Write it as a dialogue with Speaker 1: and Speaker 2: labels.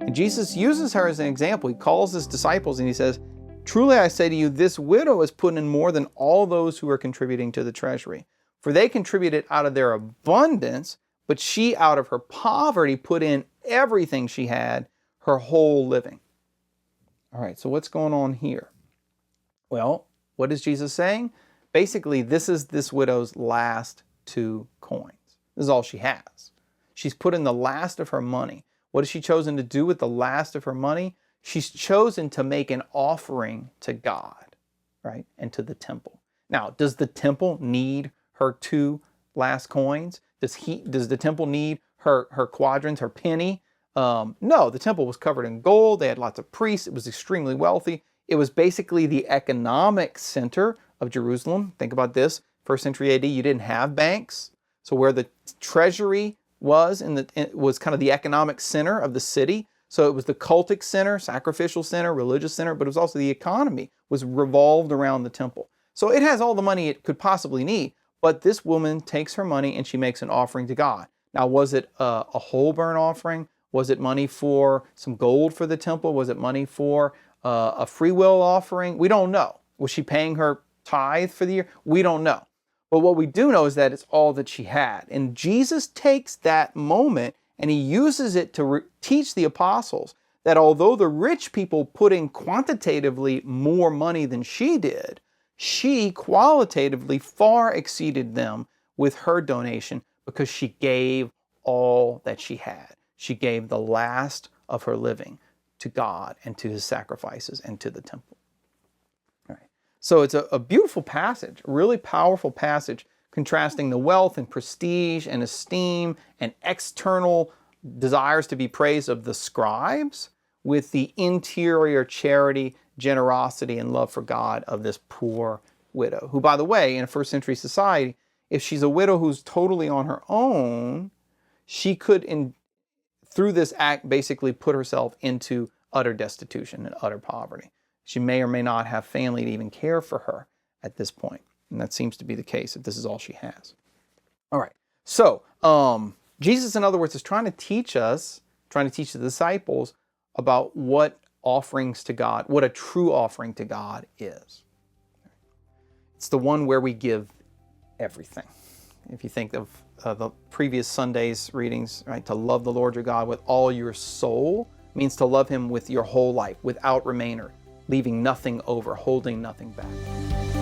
Speaker 1: And Jesus uses her as an example. He calls his disciples and he says, "Truly I say to you, this widow has put in more than all those who are contributing to the treasury. For they contributed out of their abundance, but she out of her poverty put in everything she had, her whole living." All right, so what's going on here? Well, what is Jesus saying? Basically, this is this widow's last 2 coins. This is all she has. She's put in the last of her money. What has she chosen to do with the last of her money? She's chosen to make an offering to God, right? And to the temple. Now, does the temple need her 2 last coins? Does the temple need her quadrants, her penny? No, the temple was covered in gold. They had lots of priests. It was extremely wealthy. It was basically the economic center of Jerusalem. Think about this. 1st century AD, you didn't have banks. So where the treasury was, it was kind of the economic center of the city. So it was the cultic center, sacrificial center, religious center, but it was also the economy was revolved around the temple. So it has all the money it could possibly need. But this woman takes her money and she makes an offering to God. Now, was it a whole burnt offering? Was it money for some gold for the temple? Was it money for a free will offering? We don't know. Was she paying her tithe for the year? We don't know. But what we do know is that it's all that she had. And Jesus takes that moment and he uses it to teach the apostles that although the rich people put in quantitatively more money than she did, she qualitatively far exceeded them with her donation because she gave all that she had. She gave the last of her living to God and to his sacrifices and to the temple. All right. So it's a beautiful passage, a really powerful passage contrasting the wealth and prestige and esteem and external desires to be praised of the scribes with the interior charity, generosity, and love for God of this poor widow, who, by the way, in a 1st century society, if she's a widow who's totally on her own, she could, through this act, basically put herself into utter destitution and utter poverty. She may or may not have family to even care for her at this point. And that seems to be the case, if this is all she has. All right. So, Jesus, in other words, is trying to teach us, trying to teach the disciples about what offerings to God, what a true offering to God is. It's the one where we give everything. If you think of the previous Sunday's readings, right? To love the Lord your God with all your soul means to love him with your whole life, without remainder, leaving nothing over, holding nothing back.